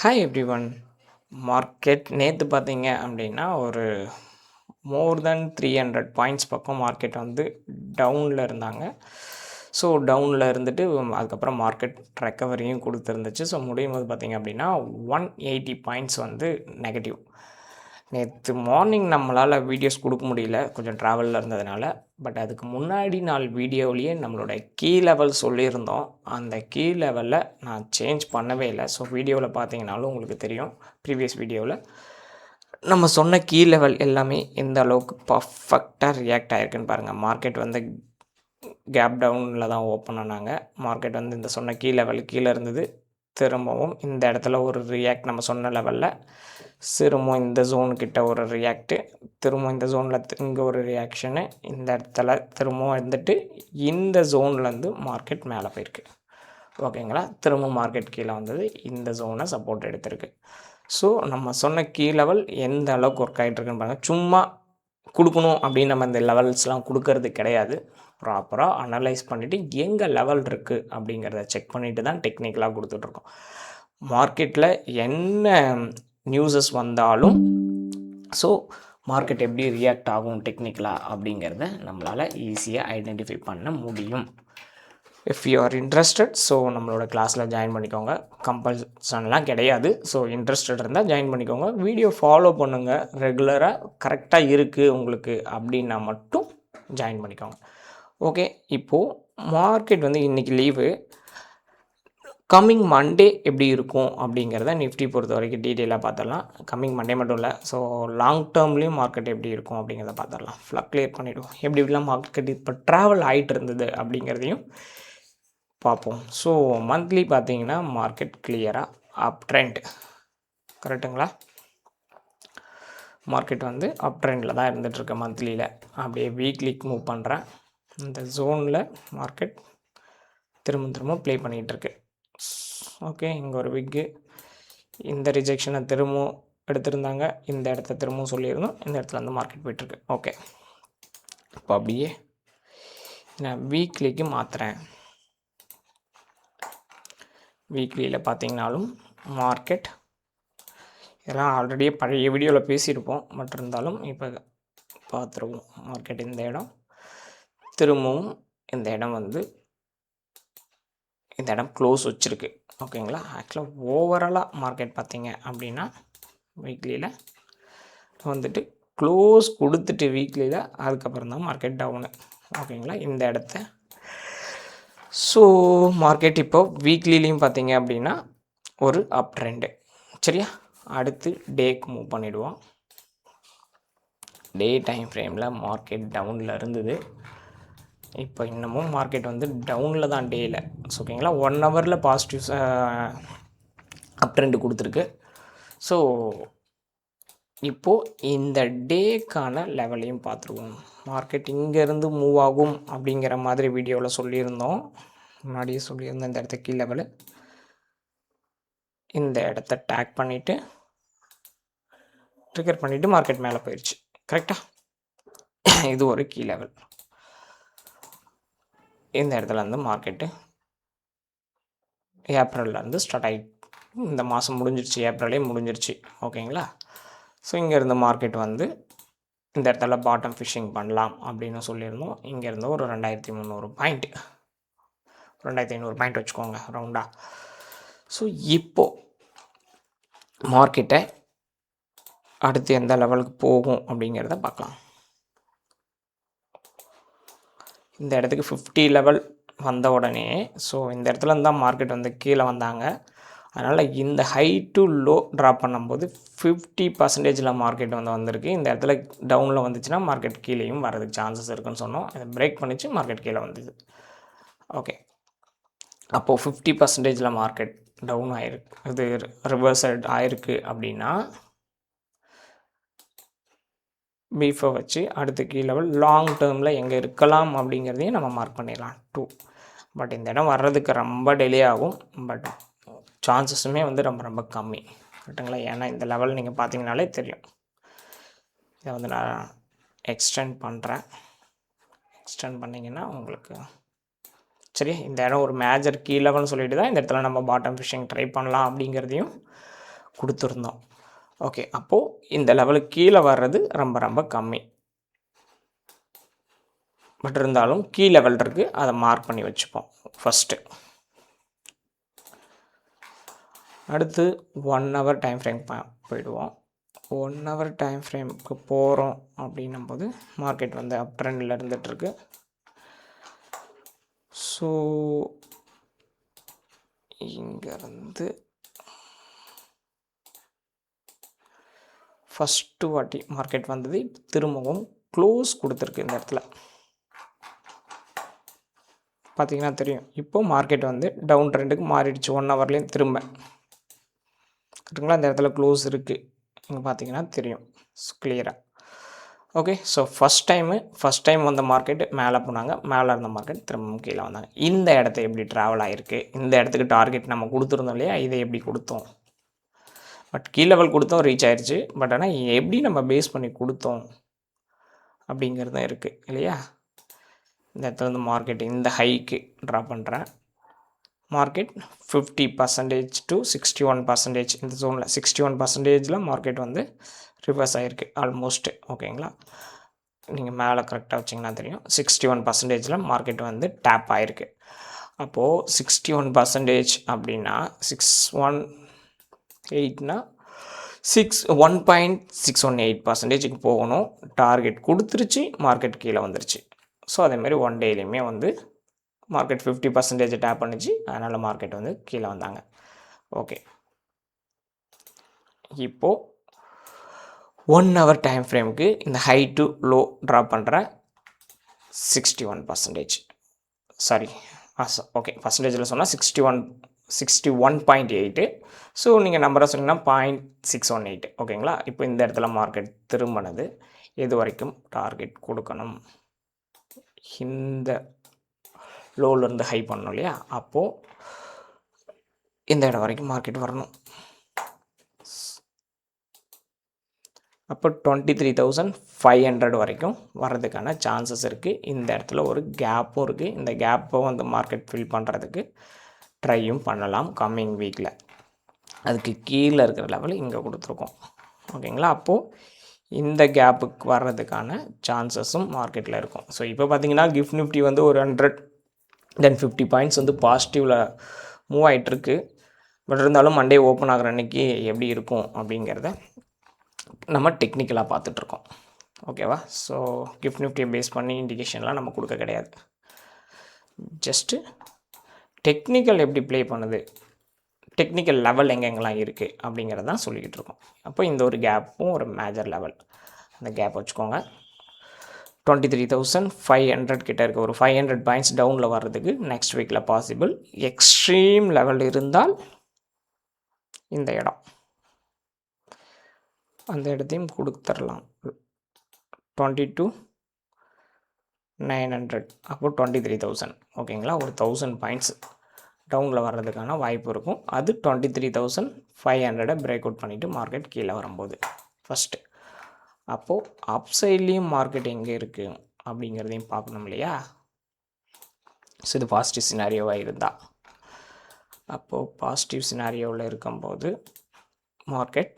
Hi everyone. Market நேற்று பார்த்தீங்க அப்படின்னா ஒரு மோர் தென் 300 பாயிண்ட்ஸ் பக்கம் மார்க்கெட் வந்து டவுனில் இருந்தாங்க. ஸோ டவுனில் இருந்துட்டு அதுக்கப்புறம் மார்க்கெட் ரெக்கவரியும் கொடுத்துருந்துச்சு. ஸோ முடியும் போது பார்த்திங்க அப்படின்னா 180 பாயிண்ட்ஸ் வந்து நெகட்டிவ். நேற்று மார்னிங் நம்மளால் வீடியோஸ் கொடுக்க முடியல, கொஞ்சம் ட்ராவலில் இருந்ததுனால. பட் அதுக்கு முன்னாடி நாள் வீடியோவிலேயே நம்மளோட கீ லெவல் சொல்லியிருந்தோம். அந்த கீ லெவலில் நான் சேஞ்ச் பண்ணவே இல்லை. ஸோ வீடியோவில் பார்த்தீங்கனாலும் உங்களுக்கு தெரியும், ப்ரீவியஸ் வீடியோவில் நம்ம சொன்ன கீ லெவல் எல்லாமே எந்த அளவுக்கு பர்ஃபெக்டாக ரியாக்ட் ஆகிருக்குன்னு பாருங்கள். மார்க்கெட் வந்து கேப் டவுனில் தான் ஓப்பன் ஆனாங்க. மார்க்கெட் வந்து இந்த சொன்ன கீ லெவல் கீழே இருந்தது. திரும்பவும் இந்த இடத்துல ஒரு ரியாக்ட், நம்ம சொன்ன லெவலில் திரும்பவும் இந்த ஜோனுக்கிட்ட ஒரு ரியாக்ட்டு, திரும்பவும் இந்த ஜோனில் இங்கே ஒரு ரியாக்ஷனு, இந்த இடத்துல திரும்பவும் வந்துட்டு இந்த ஜோன்லேருந்து மார்க்கெட் மேலே போயிருக்கு. ஓகேங்களா? திரும்பவும் மார்க்கெட் கீழே வந்தது, இந்த ஜோனை சப்போர்ட் எடுத்திருக்கு. ஸோ நம்ம சொன்ன கீ லெவல் எந்த அளவுக்கு ஒர்க் ஆகிட்டுருக்குன்னு பாருங்கள். சும்மா கொடுக்கணும் அப்படின்னு நம்ம இந்த லெவல்ஸ்லாம் கொடுக்கறது கிடையாது. ப்ராப்பராக அனலைஸ் பண்ணிவிட்டு எங்கே லெவல் இருக்குது அப்படிங்கிறத செக் பண்ணிவிட்டு தான் டெக்னிக்கலாக கொடுத்துட்ருக்கோம். மார்க்கெட்டில் என்ன நியூஸஸ் வந்தாலும் ஸோ மார்க்கெட் எப்படி ரியாக்ட் ஆகும் டெக்னிக்கலாக அப்படிங்கிறத நம்மளால் ஈஸியாக ஐடென்டிஃபை பண்ண முடியும். If you are interested, so நம்மளோட கிளாஸில் ஜாயின் பண்ணிக்கோங்க. கம்பல்சன்லாம் கிடையாது. ஸோ இன்ட்ரெஸ்டட் இருந்தால் ஜாயின் பண்ணிக்கோங்க. வீடியோ ஃபாலோ பண்ணுங்கள். ரெகுலராக கரெக்டாக இருக்குது உங்களுக்கு அப்படின்னா மட்டும் ஜாயின் பண்ணிக்கோங்க. ஓகே, இப்போது மார்க்கெட் வந்து இன்றைக்கி லீவு. கம்மிங் மண்டே எப்படி இருக்கும் அப்படிங்கிறத நிஃப்டி பொறுத்த வரைக்கும் டீட்டெயிலாக பார்த்துடலாம். கம்மிங் மண்டே மட்டும் இல்லை, ஸோ லாங் டேர்ம்லேயும் மார்க்கெட் எப்படி இருக்கும் அப்படிங்கிறத பார்த்துடலாம். ஃபுல்லாக கிளியர் பண்ணிவிடுவோம். எப்படி இப்படிலாம் மார்க்கெட் இப்போ ட்ராவல் ஆகிட்டு இருந்தது அப்படிங்கிறதையும் பார்ப்போம். ஸோ மந்த்லி பார்த்தீங்கன்னா மார்க்கெட் கிளியராக அப் ட்ரெண்ட், கரெக்டுங்களா? மார்க்கெட் வந்து அப் ட்ரெண்டில் தான் இருந்துகிட்ருக்கு மந்த்லியில். அப்படியே வீக்லிக்கு மூவ் பண்ணுறேன். இந்த ஜோனில் மார்க்கெட் திரும்ப ப்ளே பண்ணிகிட்ருக்கு. ஓகே, இங்கே ஒரு விக்கு, இந்த ரிஜெக்ஷனை திரும்பவும் எடுத்திருந்தாங்க, இந்த இடத்த திரும்பவும் சொல்லியிருந்தோம், இந்த இடத்துல வந்து மார்க்கெட் போய்ட்டுருக்கு. ஓகே, இப்போ அப்படியே நான் வீக்லிக்கு மாற்றுறேன். வீக்லியில் பார்த்தீங்கனாலும் மார்க்கெட் இதெல்லாம் ஆல்ரெடியே பழைய வீடியோவில் பேசியிருப்போம். பட் இருந்தாலும் இப்போ பார்த்துருவோம். மார்க்கெட் இந்த இடம், திரும்பவும் இந்த இடம் வந்து இந்த இடம் க்ளோஸ் வச்சுருக்கு. ஓகேங்களா? ஆக்சுவலாக ஓவராலாக மார்க்கெட் பார்த்திங்க அப்படின்னா வீக்லியில் வந்துட்டு க்ளோஸ் கொடுத்துட்டு வீக்லியில் அதுக்கப்புறம் தான் மார்க்கெட் டவுனு. ஓகேங்களா? இந்த இடத்த ஸோ மார்க்கெட் இப்போ வீக்லிலையும் பார்த்திங்க அப்படின்னா ஒரு அப் ட்ரெண்டு. சரியா? அடுத்து டேக்கு மூவ் பண்ணிவிடுவோம். டே டைம் ஃப்ரேமில் மார்க்கெட் டவுனில் இருந்தது. இப்போ இன்னமும் மார்க்கெட் வந்து டவுனில் தான் டேயில். ஓகேங்களா? 1 ஹவரில் பாசிட்டிவ்ஸ் அப் ட்ரெண்டு கொடுத்துருக்கு. ஸோ இப்போது இந்த டேக்கான லெவலையும் பார்த்துருவோம். மார்க்கெட் இங்கேருந்து மூவ் ஆகும் அப்படிங்கிற மாதிரி வீடியோவில் சொல்லியிருந்தோம். முன்னாடியே சொல்லியிருந்தோம். இந்த இடத்த கீழ் லெவலு, இந்த இடத்த டேக் பண்ணிவிட்டு ட்ரிகர் பண்ணிவிட்டு மார்க்கெட் மேலே போயிடுச்சு. கரெக்டாக? இது ஒரு கீ லெவல். இந்த இடத்துல இருந்து மார்க்கெட்டு ஏப்ரல்லேருந்து ஸ்டார்ட் ஆகி இந்த மாதம் முடிஞ்சிருச்சு, ஏப்ரலே முடிஞ்சிருச்சு. ஓகேங்களா? ஸோ இங்கேருந்து மார்க்கெட் வந்து இந்த இடத்துல பாட்டம் ஃபிஷிங் பண்ணலாம் அப்படின்னு சொல்லியிருந்தோம். இங்கேருந்து ஒரு 2300 பாயிண்ட், 2500 பாயிண்ட் வச்சுக்கோங்க ரவுண்டாக. ஸோ இப்போது மார்க்கெட்டை அடுத்து எந்த லெவலுக்கு போகும் அப்படிங்கிறத பார்க்கலாம். இந்த இடத்துக்கு 50 லெவல் வந்த உடனே, ஸோ இந்த இடத்துல இருந்தால் மார்க்கெட் வந்து கீழே வந்தாங்க. அதனால் இந்த ஹை டு லோ ட்ராப் பண்ணும்போது 50% மார்க்கெட் வந்து வந்திருக்கு. இந்த இடத்துல டவுனில் வந்துச்சுன்னா மார்க்கெட் கீழேயும் வரதுக்கு சான்சஸ் இருக்குதுன்னு சொன்னோம். இதை பிரேக் பண்ணிச்சு, மார்க்கெட் கீழே வந்தது. ஓகே, அப்போது 50% மார்க்கெட் டவுன் ஆகிருக்கு, இது ரிவர்சல் ஆகிருக்கு அப்படின்னா பீஃபை வச்சு அடுத்த கீ லெவல் லாங் டேர்மில் எங்கே இருக்கலாம் அப்படிங்கிறதையும் நம்ம மார்க் பண்ணிடலாம் 2. பட் இந்த இடம் வர்றதுக்கு ரொம்ப டிலே ஆகும். பட் சான்சஸுமே வந்து ரொம்ப ரொம்ப கம்மி. கரெக்டுங்களா? ஏன்னா இந்த லெவல் நீங்கள் பார்த்தீங்கனாலே தெரியும். இதை வந்து நான் எக்ஸ்டெண்ட் பண்ணுறேன். எக்ஸ்டெண்ட் பண்ணிங்கன்னா உங்களுக்கு சரியா இந்த இடம் ஒரு மேஜர் கீ லெவல்னு சொல்லிட்டு தான் இந்த இடத்துல நம்ம பாட்டம் ஃபிஷிங் ட்ரை பண்ணலாம் அப்படிங்கிறதையும் கொடுத்துருந்தோம். ஓகே, அப்போது இந்த லெவலுக்கு கீழே வர்றது ரொம்ப ரொம்ப கம்மி. பட் இருந்தாலும் கீ லெவல் இருக்குது, அதை மார்க் பண்ணி வச்சுப்போம் ஃபஸ்ட்டு. அடுத்து 1 ஹவர் டைம் ஃப்ரேம் போயிடுவோம். 1 ஹவர் டைம் ஃப்ரேமுக்கு போகிறோம் அப்படின்னும்போது மார்க்கெட் வந்து அப் ட்ரெண்டில் இருந்துகிட்ருக்கு. ஸோ இங்கேருந்து ஃபஸ்ட்டு வாட்டி மார்க்கெட் வந்தது, திரும்பவும் க்ளோஸ் கொடுத்துருக்கு இந்த இடத்துல. பார்த்திங்கன்னா தெரியும், இப்போது மார்க்கெட் வந்து டவுன் ட்ரெண்டுக்கு மாறிடுச்சு 1 ஹவர்லேயும் திரும்ப. கரெக்டுங்களா? இந்த இடத்துல க்ளோஸ் இருக்குது, இங்கே பார்த்தீங்கன்னா தெரியும் கிளியராக. ஓகே, ஸோ ஃபஸ்ட் டைம் வந்த மார்க்கெட்டு மேலே போனாங்க, மேலே இருந்த மார்க்கெட் திரும்ப கீழே வந்தாங்க. இந்த இடத்த எப்படி ட்ராவல் ஆகிருக்கு, இந்த இடத்துக்கு டார்கெட் நம்ம கொடுத்துருந்தோம் இல்லையா, இதை எப்படி கொடுத்தோம். பட் கீ லெவல் கொடுத்தோம், ரீச் ஆயிடுச்சு. பட் ஆனால் எப்படி நம்ம பேஸ் பண்ணி கொடுத்தோம் அப்படிங்கிறது தான் இருக்குது இல்லையா. இந்த இடத்துல வந்து மார்க்கெட் இந்த ஹைக்கு ட்ரா பண்ணுறேன். மார்க்கெட் 50% to 61% இந்த ஜோனில் 61%ல் மார்க்கெட் வந்து ரிவர்ஸ் ஆகிருக்கு ஆல்மோஸ்ட்டு. ஓகேங்களா, நீங்கள் மேலே கரெக்டாக வச்சிங்கன்னா தெரியும் 61%ல் மார்க்கெட் வந்து டேப் ஆகிருக்கு. அப்போது 61% அப்படின்னா 618னா 1.618%க்கு போகணும். டார்கெட் கொடுத்துருச்சு, மார்க்கெட் கீழே வந்துருச்சு. ஸோ அதேமாதிரி 1 டேலையுமே வந்து மார்க்கெட் 50% டேப் பண்ணிச்சு, அதனால் மார்க்கெட் வந்து கீழே வந்தாங்க. ஓகே, இப்போது 1 ஹவர் டைம் ஃப்ரேமுக்கு இந்த ஹை டு லோ ட்ரா பண்ணுற 61%. சாரி, ஓகே, பர்சன்டேஜில் சொன்னால் 61.8. ஸோ நீங்கள் நம்பரை சொன்னீங்கன்னா 0.618. ஓகேங்களா, இப்போ இந்த இடத்துல மார்க்கெட் திரும்பினது எது வரைக்கும் டார்கெட் கொடுக்கணும், இந்த லோவிலேருந்து ஹை பண்ணணும் இல்லையா, அப்போது இந்த இடம் வரைக்கும் மார்க்கெட் வரணும். அப்போ 23,500 வரைக்கும் வர்றதுக்கான சான்சஸ் இருக்குது. இந்த இடத்துல ஒரு கேப்பும் இருக்குது. இந்த கேப்பை வந்து மார்க்கெட் ஃபில் பண்ணுறதுக்கு ட்ரையும் பண்ணலாம் கம்மிங் வீக்கில். அதுக்கு கீழே இருக்கிற லெவல் இங்கே கொடுத்துருக்கோம். ஓகேங்களா, அப்போது இந்த கேப்புக்கு வர்றதுக்கான சான்சஸும் மார்க்கெட்டில் இருக்கும். ஸோ இப்போ பார்த்தீங்கன்னா கிஃப்ட் நிஃப்டி வந்து ஒரு 150 பாயிண்ட்ஸ் வந்து பாசிட்டிவில் மூவ் ஆகிட்டுருக்கு. பட் இருந்தாலும் மண்டே ஓப்பன் ஆகிற அன்றைக்கி எப்படி இருக்கும் அப்படிங்கிறத நம்ம டெக்னிக்கலாக பார்த்துட்ருக்கோம். ஓகேவா, ஸோ கிஃப்ட் நிஃப்டியை பேஸ் பண்ணி இண்டிகேஷன்லாம் நம்ம கொடுக்க கிடையாது. ஜஸ்ட்டு டெக்னிக்கல் எப்படி ப்ளே பண்ணுது, டெக்னிக்கல் லெவல் எங்கெங்கெல்லாம் இருக்குது அப்படிங்கிறத தான் சொல்லிக்கிட்டு இருக்கோம். அப்போ இந்த ஒரு கேப்பும் ஒரு மேஜர் லெவல், அந்த கேப் வச்சுக்கோங்க. 23,500 கிட்ட இருக்க ஒரு 500 பாயிண்ட்ஸ் டவுனில் வர்றதுக்கு நெக்ஸ்ட் வீக்கில் பாசிபிள். எக்ஸ்ட்ரீம் லெவல் இருந்தால் இந்த இடம், அந்த இடத்தையும் கொடுத்துடலாம் 22,900. அப்போ 23,000. ஓகேங்களா, ஒரு 1000 பாயிண்ட்ஸ் டவுனில் வர்றதுக்கான வாய்ப்பு இருக்கும். அது 23,500 பிரேக் அவுட் பண்ணிவிட்டு மார்க்கெட் கீழே வரும்போது ஃபஸ்ட்டு. அப்போது அப்சைட்லேயும் மார்க்கெட் எங்கே இருக்குது அப்படிங்கிறதையும் பார்க்கணும் இல்லையா. ஸோ இது பாசிட்டிவ் சினாரியோவாக இருந்தால், அப்போது பாசிட்டிவ் சினாரியோவில் இருக்கும்போது மார்க்கெட்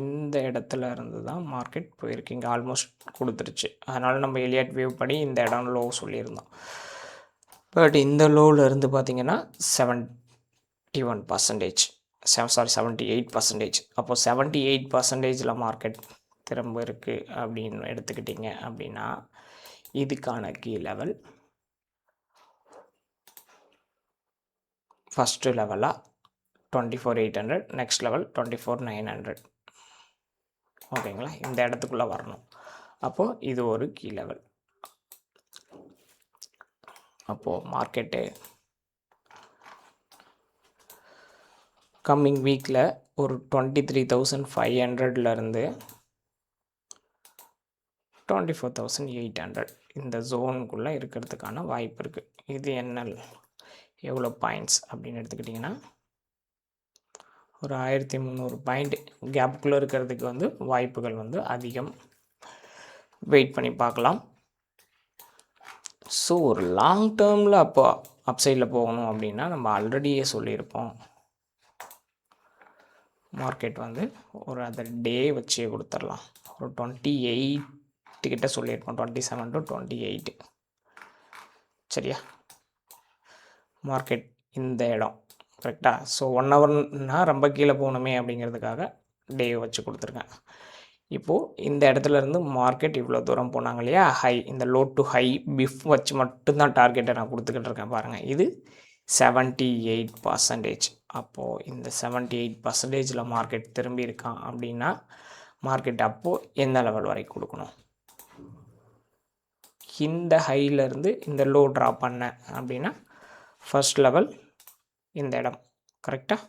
இந்த இடத்துல இருந்து தான் மார்க்கெட் போயிருக்கு, இங்கே ஆல்மோஸ்ட் கொடுத்துருச்சு. அதனால் நம்ம எலியட் வேவ் படி இந்த இடம் லோ சொல்லியிருந்தோம். பட் இந்த லோவில் இருந்து பார்த்திங்கன்னா 78%. அப்போது 78%ல் மார்க்கெட் திரும்ப இருக்குது அப்படின்னு எடுத்துக்கிட்டிங்க அப்படின்னா இதுக்கான கீ லெவல் ஃபஸ்ட்டு லெவலாக 24,800, நெக்ஸ்ட் லெவல் 24,900. ஓகேங்களா, இந்த இடத்துக்குள்ளே வரணும். அப்போது இது ஒரு கீ லெவல். அப்போது மார்க்கெட்டு கம்மிங் வீக்கில் ஒரு 23,500லேருந்து 24,800 இந்த ஜோனுக்குள்ளே இருக்கிறதுக்கான வாய்ப்பு இருக்குது. இது என்ன எவ்வளோ பாயிண்ட்ஸ் அப்படின்னு எடுத்துக்கிட்டிங்கன்னா ஒரு 1,300 பாயிண்ட் கேப்புக்குள்ளே இருக்கிறதுக்கு வந்து வாய்ப்புகள் வந்து அதிகம். வெயிட் பண்ணி பார்க்கலாம். ஸோ ஒரு லாங் டேர்மில் அப்போ அப்சைடில் போகணும் அப்படின்னா நம்ம ஆல்ரெடியே சொல்லியிருப்போம், மார்க்கெட் வந்து ஒரு அந்த டே வச்சே கொடுத்துடலாம். ஒரு 28 கிட்ட சொல்லியிருப்போம், 27 to 28. சரியா? மார்க்கெட் இந்த இடம் கரெக்டாக. ஸோ 1 ஹவர்னா ரொம்ப கீழே போகணுமே அப்படிங்கிறதுக்காக டே வச்சு கொடுத்துருக்கேன். இப்போது இந்த இடத்துல இருந்து மார்க்கெட் இவ்வளோ தூரம் போனாங்க இல்லையா, ஹை, இந்த லோ டு ஹை பிஃப் வச்சு மட்டும்தான் டார்கெட்டை நான் கொடுத்துக்கிட்டு இருக்கேன் பாருங்கள். இது 78%. அப்போது இந்த 78%ல் மார்க்கெட் திரும்பி இருக்கான் அப்படின்னா மார்க்கெட் அப்போது எந்த லெவல் வரைக்கும் கொடுக்கணும்? இந்த ஹையிலேருந்து இந்த லோ ட்ராப் பண்ணேன் அப்படின்னா ஃபர்ஸ்ட் லெவல் இந்த இடம் கரெக்டாக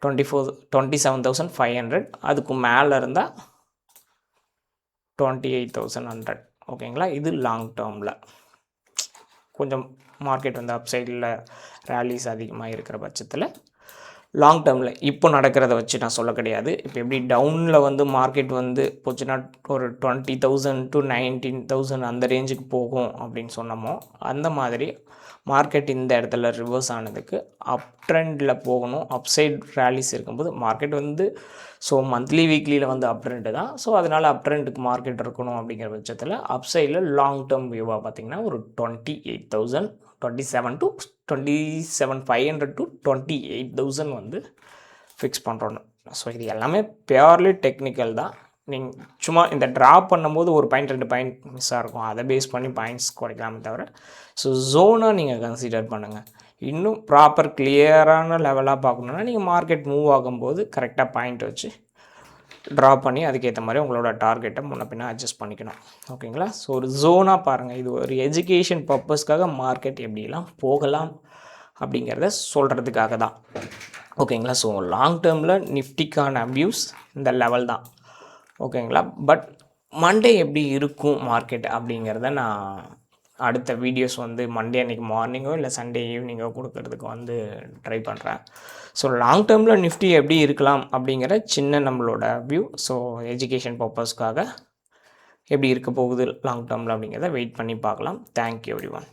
27,500. அதுக்கு மேலே இருந்தால் 28,100. ஓகேங்களா? இது லாங் டேர்மில் கொஞ்சம் மார்க்கெட் வந்து அப்சைடில் ரேலிஸ் அதிகமாக இருக்கிற பட்சத்தில் லாங் டேர்மில் இப்போ நடக்கிறத வச்சு நான் சொல்ல கிடையாது. இப்போ எப்படி டவுனில் வந்து மார்க்கெட் வந்து போச்சுன்னா ஒரு 20,000 to 19,000 அந்த ரேஞ்சுக்கு போகும் அப்படின்னு சொன்னோமோ, அந்த மாதிரி மார்க்கெட் இந்த இடத்துல ரிவர்ஸ் ஆனதுக்கு அப் ட்ரெண்டில் போகணும். அப்சைட் ரேலிஸ் இருக்கும்போது மார்க்கெட் வந்து ஸோ மந்த்லி வீக்லியில் வந்து அப் ட்ரெண்டு தான். ஸோ அதனால் அப் ட்ரெண்டுக்கு மார்க்கெட் இருக்கணும் அப்படிங்கிற பட்சத்தில் அப்சைடில் லாங் டேர்ம் வியூவாக பார்த்திங்கன்னா ஒரு 28,000, 27 to 27,500 to 28,000 வந்து ஃபிக்ஸ் பண்ணுறோன்னு. ஸோ இது எல்லாமே பியூர்லி டெக்னிக்கல் தான். நீங்கள் சும்மா இந்த ட்ராப் பண்ணும்போது ஒரு பாயிண்ட் 2 பாயிண்ட் மிஸ்ஸாக இருக்கும், அதை பேஸ் பண்ணி பாயிண்ட்ஸ் குறைக்கலாமே தவிர ஸோ ஜோனாக நீங்கள் கன்சிடர் பண்ணுங்கள். இன்னும் ப்ராப்பர் கிளியரான லெவலாக பார்க்கணுன்னா நீங்கள் மார்க்கெட் மூவ் ஆகும்போது கரெக்டாக பாயிண்ட் வச்சு ட்ரா பண்ணி அதுக்கேற்ற மாதிரி உங்களோட டார்கெட்டை முன்ன பின்ன அட்ஜஸ்ட் பண்ணிக்கணும். ஓகேங்களா? ஸோ ஒரு ஜோனாக பாருங்கள். இது ஒரு எஜுகேஷன் பர்பஸ்க்காக மார்க்கெட் எப்படிலாம் போகலாம் அப்படிங்கிறத சொல்கிறதுக்காக தான். ஓகேங்களா? ஸோ லாங் டேர்மில் நிஃப்டிக்கான வியூஸ் இந்த லெவல் தான். ஓகேங்களா? பட் மண்டே எப்படி இருக்கும் மார்க்கெட் அப்படிங்கிறத நான் அடுத்த வீடியோஸ் வந்து மண்டே அன்றைக்கி மார்னிங்கோ இல்லை சண்டே ஈவினிங்கோ கொடுக்கறதுக்கு வந்து ட்ரை பண்ணுறேன். ஸோ லாங் டேர்மில் நிஃப்டி எப்படி இருக்கலாம் அப்படிங்கிற சின்ன நம்மளோட வியூ. ஸோ எஜுகேஷன் பர்பஸ்க்காக எப்படி இருக்க போகுது லாங் டேர்மில் அப்படிங்கிறத வெயிட் பண்ணி பார்க்கலாம். Thank you everyone.